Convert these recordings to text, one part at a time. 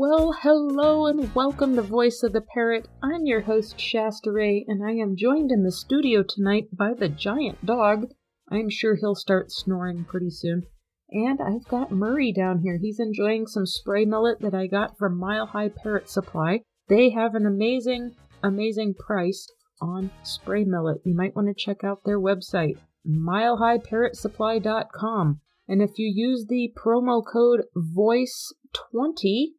Well, hello and welcome to Voice of the Parrot. I'm your host, Shasta Ray, and I am joined in the studio tonight by the giant dog. I'm sure he'll start snoring pretty soon. And I've got Murray down here. He's enjoying some spray millet that I got from Mile High Parrot Supply. They have an amazing price on spray millet. You might want to check out their website, milehighparrotsupply.com. And if you use the promo code VOICE20,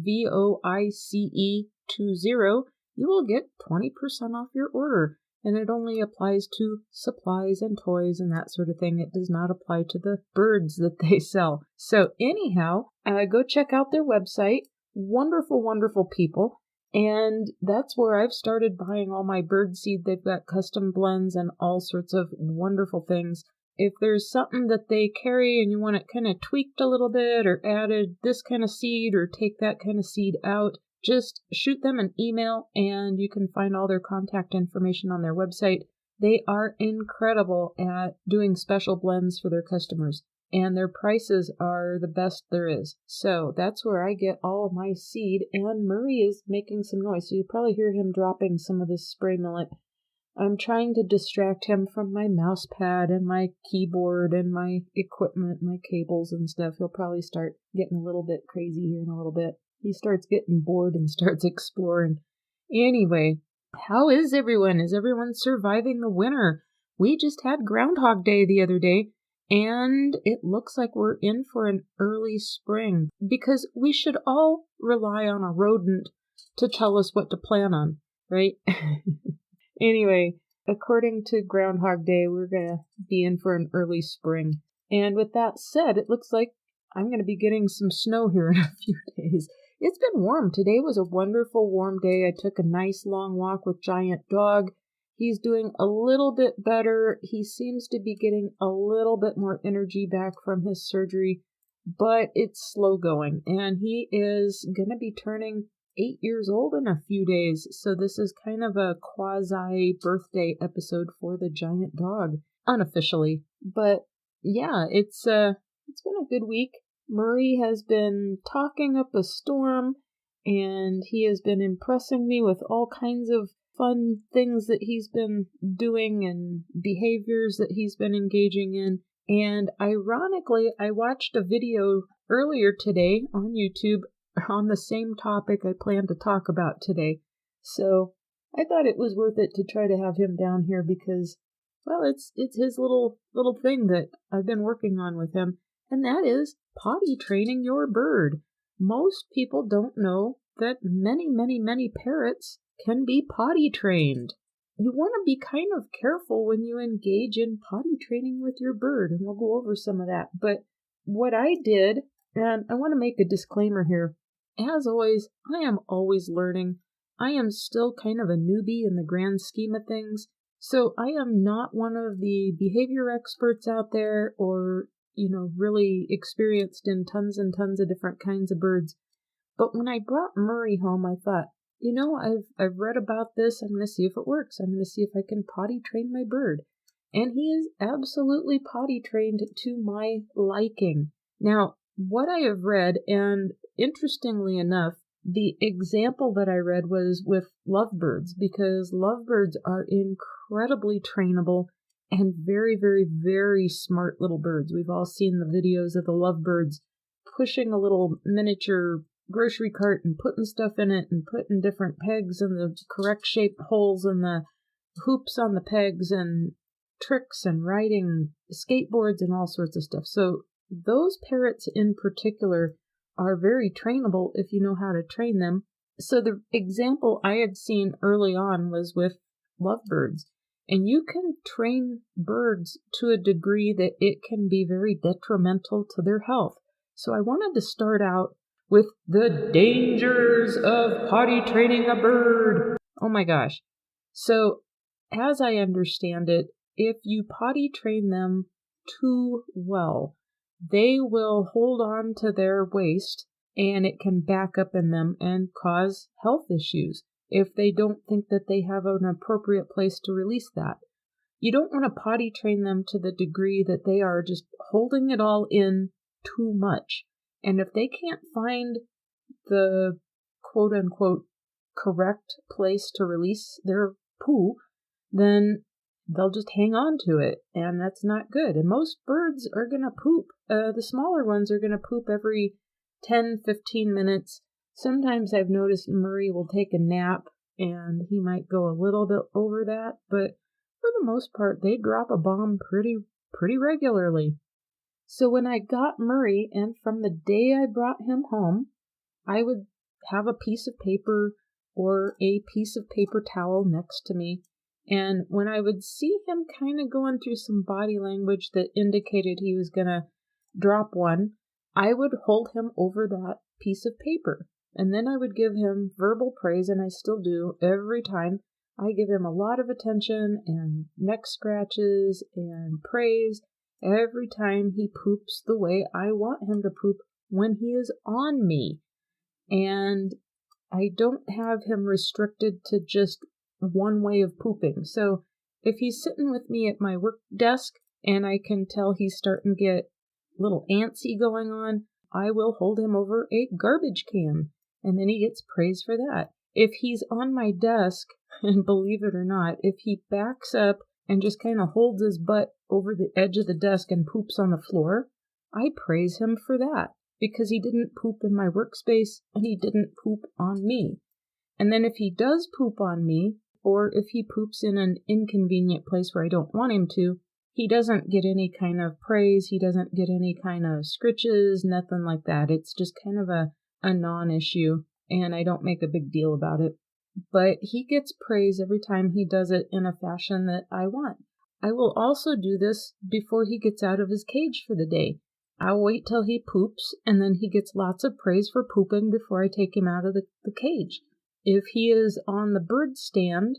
VOICE20, you will get 20% off your order. And it only applies to supplies and toys and that sort of thing. It does not apply to the birds that they sell. So anyhow, go check out their website. Wonderful, wonderful people. And that's where I've started buying all my bird seed. They've got custom blends and all sorts of wonderful things. If there's something that they carry and you want it kind of tweaked a little bit or added this kind of seed or take that kind of seed out, just shoot them an email and you can find all their contact information on their website. They are incredible at doing special blends for their customers and their prices are the best there is. So that's where I get all of my seed, and Murray is making some noise. So you probably hear him dropping some of this spray millet. I'm trying to distract him from my mouse pad and my keyboard and my equipment, my cables and stuff. He'll probably start getting a little bit crazy here in a little bit. He starts getting bored and starts exploring. Anyway, how is everyone? Is everyone surviving the winter? We just had Groundhog Day the other day, and it looks like we're in for an early spring because we should all rely on a rodent to tell us what to plan on, right? Anyway, according to Groundhog Day, we're going to be in for an early spring. And with that said, it looks like I'm going to be getting some snow here in a few days. It's been warm. Today was a wonderful warm day. I took a nice long walk with Giant Dog. He's doing a little bit better. He seems to be getting a little bit more energy back from his surgery, but it's slow going. And he is going to be turning 8 years old in a few days, so this is kind of a quasi-birthday episode for the giant dog, unofficially. But yeah, it's been a good week. Murray has been talking up a storm, and he has been impressing me with all kinds of fun things that he's been doing and behaviors that he's been engaging in. And ironically, I watched a video earlier today on YouTube on the same topic I plan to talk about today. So I thought it was worth it to try to have him down here because, well, it's his little thing that I've been working on with him, and that is potty training your bird. Most people don't know that many parrots can be potty trained. You want to be kind of careful when you engage in potty training with your bird, and we'll go over some of that. But what I did, and I want to make a disclaimer here, as always, I am always learning. I am still kind of a newbie in the grand scheme of things, so I am not one of the behavior experts out there or, really experienced in tons and tons of different kinds of birds. But when I brought Murray home, I thought, I've read about this. I'm going to see if it works. I'm going to see if I can potty train my bird. And he is absolutely potty trained to my liking. Now, what I have read, and interestingly enough, the example that I read was with lovebirds, because lovebirds are incredibly trainable and very, very, very smart little birds. We've all seen the videos of the lovebirds pushing a little miniature grocery cart and putting stuff in it and putting different pegs in the correct shaped holes and the hoops on the pegs and tricks and riding skateboards and all sorts of stuff. So those parrots in particular are very trainable if you know how to train them. So the example I had seen early on was with lovebirds. And you can train birds to a degree that it can be very detrimental to their health. So I wanted to start out with the dangers of potty training a bird. Oh my gosh. So as I understand it, if you potty train them too well, they will hold on to their waste and it can back up in them and cause health issues if they don't think that they have an appropriate place to release that. You don't want to potty train them to the degree that they are just holding it all in too much. And if they can't find the quote-unquote correct place to release their poo, then they'll just hang on to it, and that's not good. And most birds are going to poop. The smaller ones are going to poop every 10, 15 minutes. Sometimes I've noticed Murray will take a nap, and he might go a little bit over that, but for the most part, they drop a bomb pretty regularly. So when I got Murray, and from the day I brought him home, I would have a piece of paper or a piece of paper towel next to me. And when I would see him kind of going through some body language that indicated he was going to drop one, I would hold him over that piece of paper. And then I would give him verbal praise, and I still do every time. I give him a lot of attention and neck scratches and praise every time he poops the way I want him to poop when he is on me. And I don't have him restricted to just one way of pooping. So if he's sitting with me at my work desk and I can tell he's starting to get a little antsy going on, I will hold him over a garbage can, and then he gets praise for that. If he's on my desk, and believe it or not, if he backs up and just kind of holds his butt over the edge of the desk and poops on the floor, I praise him for that, because he didn't poop in my workspace and he didn't poop on me. And then if he does poop on me, or if he poops in an inconvenient place where I don't want him to, he doesn't get any kind of praise, he doesn't get any kind of scritches, nothing like that. It's just kind of a non-issue, and I don't make a big deal about it. But he gets praise every time he does it in a fashion that I want. I will also do this before he gets out of his cage for the day. I'll wait till he poops, and then he gets lots of praise for pooping before I take him out of the cage. If he is on the bird stand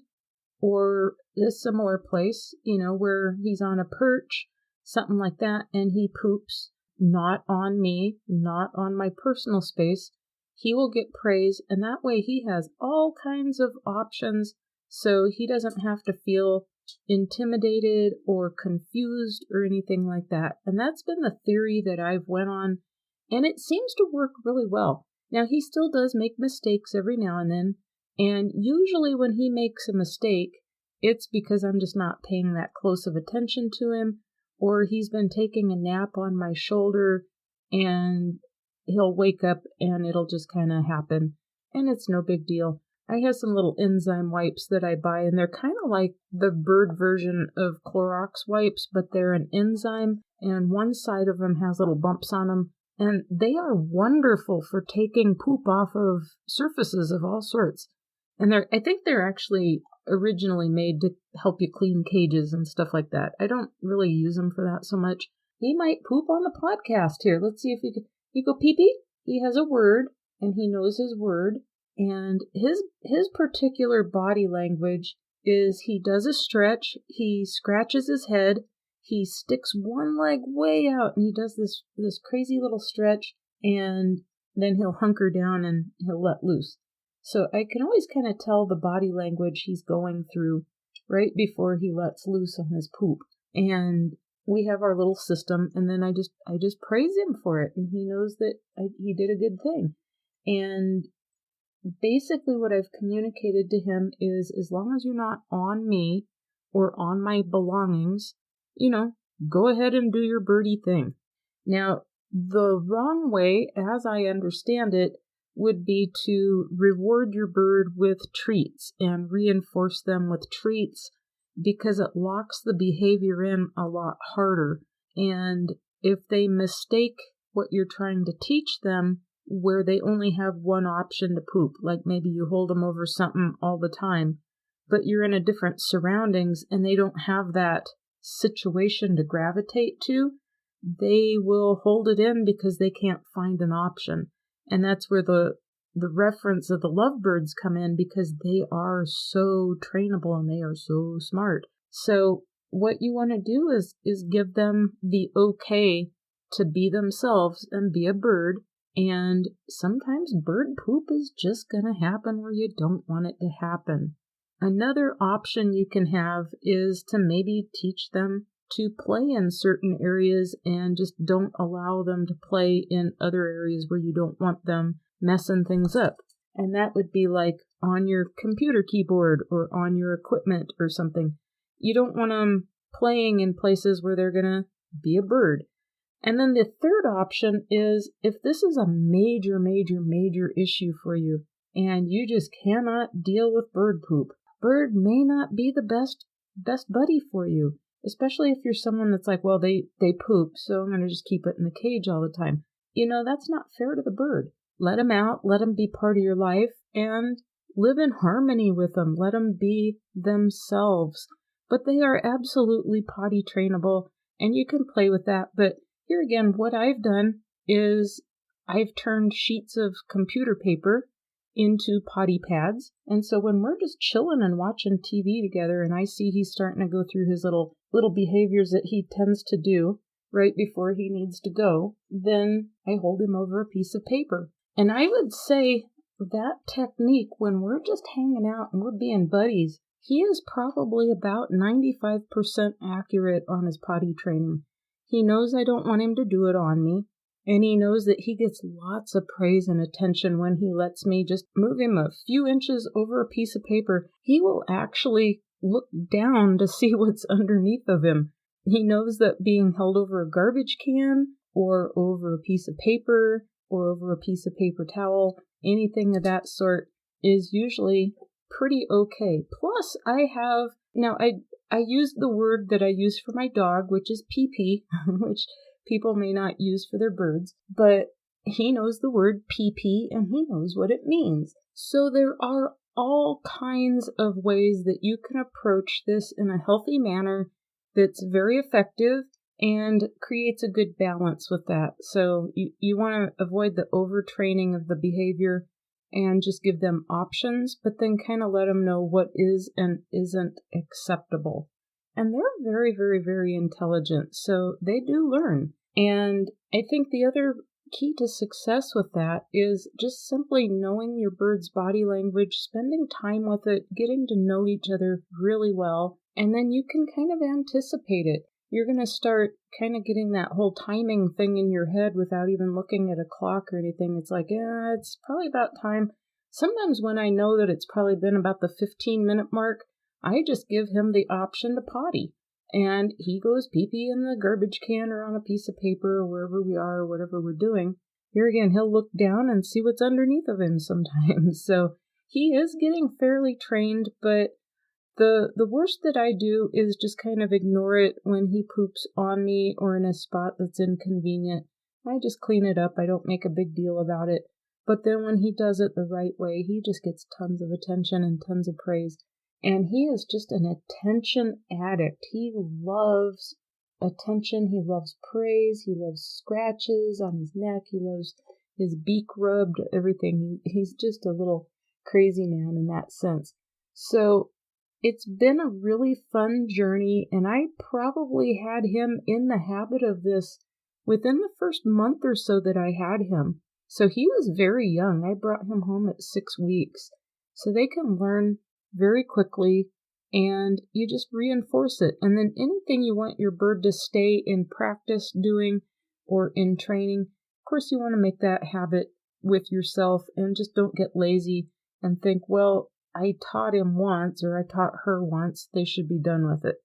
or a similar place, where he's on a perch, something like that, and he poops not on me, not on my personal space, he will get praise, and that way he has all kinds of options, so he doesn't have to feel intimidated or confused or anything like that. And that's been the theory that I've went on, and it seems to work really well. Now, he still does make mistakes every now and then, and usually when he makes a mistake, it's because I'm just not paying that close of attention to him, or he's been taking a nap on my shoulder, and he'll wake up and it'll just kind of happen, and it's no big deal. I have some little enzyme wipes that I buy, and they're kind of like the bird version of Clorox wipes, but they're an enzyme, and one side of them has little bumps on them, and they are wonderful for taking poop off of surfaces of all sorts. And I think they're actually originally made to help you clean cages and stuff like that. I don't really use them for that so much. He might poop on the podcast here. Let's see if we can. You go pee-pee. He has a word, and he knows his word. And his particular body language is he does a stretch, he scratches his head, he sticks one leg way out, and he does this crazy little stretch, and then he'll hunker down and he'll let loose. So I can always kind of tell the body language he's going through right before he lets loose on his poop. And we have our little system, and then I just praise him for it, and he knows that he did a good thing. And basically what I've communicated to him is, as long as you're not on me or on my belongings, go ahead and do your birdie thing. Now, the wrong way, as I understand it, would be to reward your bird with treats and reinforce them with treats, because it locks the behavior in a lot harder. And if they mistake what you're trying to teach them, where they only have one option to poop, like maybe you hold them over something all the time, but you're in a different surroundings and they don't have that situation to gravitate to, they will hold it in because they can't find an option. And that's where the reference of the lovebirds come in, because they are so trainable and they are so smart. So what you want to do is give them the okay to be themselves and be a bird. And sometimes bird poop is just going to happen where you don't want it to happen. Another option you can have is to maybe teach them to play in certain areas and just don't allow them to play in other areas where you don't want them messing things up. And that would be like on your computer keyboard or on your equipment or something. You don't want them playing in places where they're going to be a bird. And then the third option is if this is a major, major, major issue for you and you just cannot deal with bird poop, bird may not be the best buddy for you, especially if you're someone that's like, well, they poop, so I'm going to just keep it in the cage all the time. That's not fair to the bird. Let them out, let them be part of your life, and live in harmony with them. Let them be themselves. But they are absolutely potty trainable, and you can play with that. But here again, what I've done is I've turned sheets of computer paper into potty pads. And so when we're just chilling and watching TV together and I see he's starting to go through his little behaviors that he tends to do right before he needs to go, then I hold him over a piece of paper. And I would say that technique, when we're just hanging out and we're being buddies, he is probably about 95% accurate on his potty training. He knows I don't want him to do it on me, and he knows that he gets lots of praise and attention when he lets me just move him a few inches over a piece of paper. He will actually look down to see what's underneath of him. He knows that being held over a garbage can or over a piece of paper or over a piece of paper towel, anything of that sort, is usually pretty okay. Plus, I use the word that I use for my dog, which is pee-pee, which people may not use for their birds, but he knows the word pee-pee and he knows what it means. So there are all kinds of ways that you can approach this in a healthy manner that's very effective and creates a good balance with that. So you want to avoid the overtraining of the behavior and just give them options, but then kind of let them know what is and isn't acceptable. And they're very, very, very intelligent, so they do learn. And I think the other key to success with that is just simply knowing your bird's body language, spending time with it, getting to know each other really well, and then you can kind of anticipate it. You're going to start kind of getting that whole timing thing in your head without even looking at a clock or anything. It's like, yeah, it's probably about time. Sometimes when I know that it's probably been about the 15-minute mark, I just give him the option to potty. And he goes pee-pee in the garbage can or on a piece of paper or wherever we are or whatever we're doing. Here again, he'll look down and see what's underneath of him sometimes. So he is getting fairly trained, but the worst that I do is just kind of ignore it when he poops on me or in a spot that's inconvenient. I just clean it up. I don't make a big deal about it. But then when he does it the right way, he just gets tons of attention and tons of praise. And he is just an attention addict. He loves attention. He loves praise. He loves scratches on his neck. He loves his beak rubbed, everything. He's just a little crazy man in that sense. So it's been a really fun journey, and I probably had him in the habit of this within the first month or so that I had him. So he was very young. I brought him home at 6 weeks. So they can learn very quickly, and you just reinforce it. And then anything you want your bird to stay in practice doing or in training, of course you want to make that habit with yourself, and just don't get lazy and think, well, I taught him once or I taught her once, they should be done with it.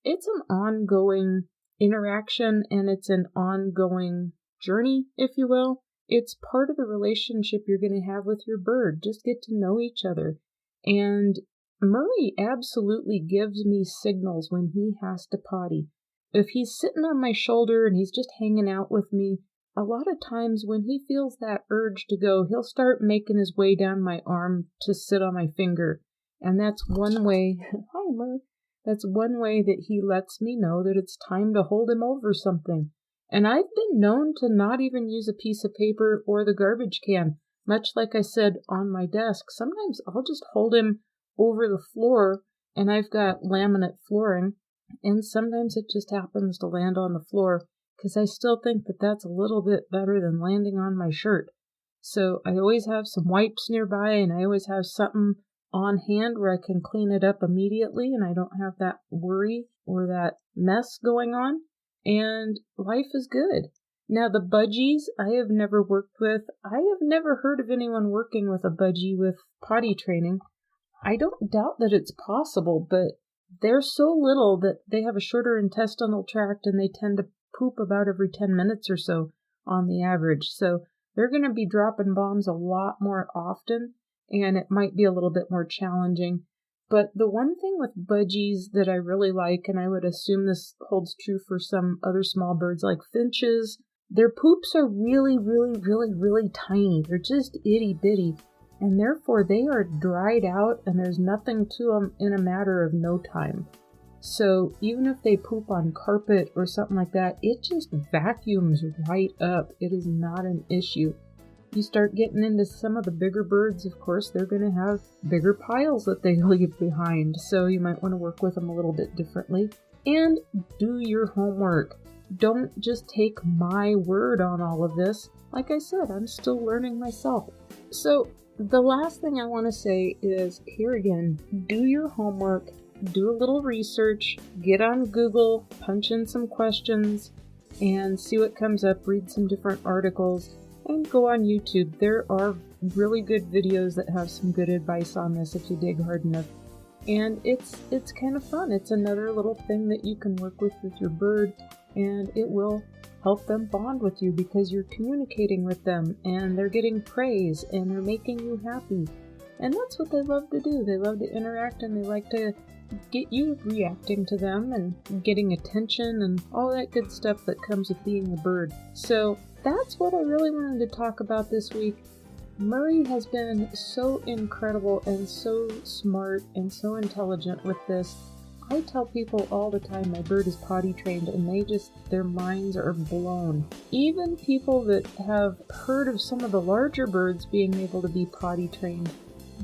It's an ongoing interaction, and it's an ongoing journey, if you will. It's part of the relationship you're going to have with your bird. Just get to know each other. And Murray absolutely gives me signals when he has to potty. If he's sitting on my shoulder and he's just hanging out with me, a lot of times when he feels that urge to go, he'll start making his way down my arm to sit on my finger. And that's one way, hi Murray, that's one way that he lets me know that it's time to hold him over something. And I've been known to not even use a piece of paper or the garbage can. Much like I said on my desk, sometimes I'll just hold him over the floor, and I've got laminate flooring, and sometimes it just happens to land on the floor, because I still think that that's a little bit better than landing on my shirt. So I always have some wipes nearby, and I always have something on hand where I can clean it up immediately and I don't have that worry or that mess going on, and life is good. Now the budgies I have never worked with. I have never heard of anyone working with a budgie with potty training. I don't doubt that it's possible, but they're so little that they have a shorter intestinal tract and they tend to poop about every 10 minutes or so on the average. So they're going to be dropping bombs a lot more often, and it might be a little bit more challenging. But the one thing with budgies that I really like, and I would assume this holds true for some other small birds like finches, their poops are really, really, really, really tiny. They're just itty bitty, and therefore they are dried out and there's nothing to them in a matter of no time. So even if they poop on carpet or something like that, it just vacuums right up. It is not an issue. You start getting into some of the bigger birds, of course, they're going to have bigger piles that they leave behind. So you might want to work with them a little bit differently. And do your homework. Don't just take my word on all of this. Like I said, I'm still learning myself. So the last thing I want to say is, here again, do your homework. Do a little research, get on Google, punch in some questions, and see what comes up, read some different articles, and go on YouTube. There are really good videos that have some good advice on this if you dig hard enough. And it's kind of fun. It's another little thing that you can work with your bird, and it will help them bond with you because you're communicating with them, and they're getting praise, and they're making you happy. And that's what they love to do. They love to interact, and they like to get you reacting to them and getting attention and all that good stuff that comes with being a bird. So that's what I really wanted to talk about this week. Murray has been so incredible and so smart and so intelligent with this. I tell people all the time my bird is potty trained, and their minds are blown. Even people that have heard of some of the larger birds being able to be potty trained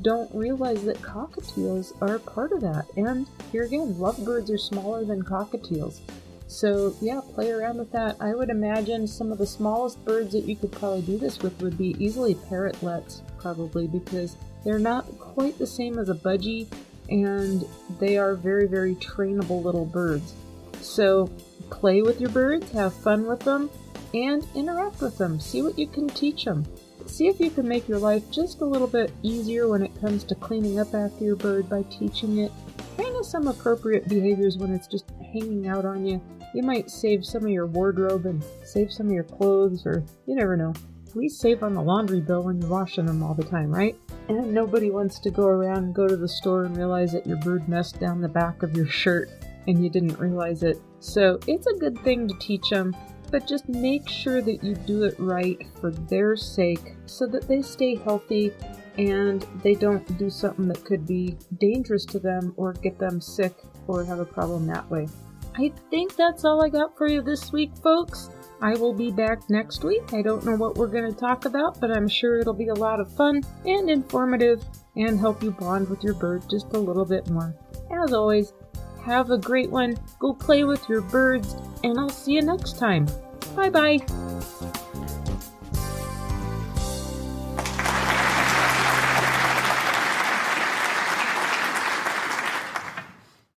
don't realize that cockatiels are part of that. And here again, lovebirds are smaller than cockatiels. So yeah, play around with that. I would imagine some of the smallest birds that you could probably do this with would be easily parrotlets, probably, because they're not quite the same as a budgie, and they are very, very trainable little birds. So play with your birds, have fun with them, and interact with them. See what you can teach them. See if you can make your life just a little bit easier when it comes to cleaning up after your bird by teaching it kind of some appropriate behaviors when it's just hanging out on you. You might save some of your wardrobe and save some of your clothes, or you never know. At least save on the laundry bill when you're washing them all the time, right? And nobody wants to go around and go to the store and realize that your bird messed down the back of your shirt and you didn't realize it. So it's a good thing to teach them. But just make sure that you do it right for their sake so that they stay healthy and they don't do something that could be dangerous to them or get them sick or have a problem that way. I think that's all I got for you this week, folks. I will be back next week. I don't know what we're going to talk about, but I'm sure it'll be a lot of fun and informative and help you bond with your bird just a little bit more. As always, have a great one. Go play with your birds, and I'll see you next time. Bye-bye.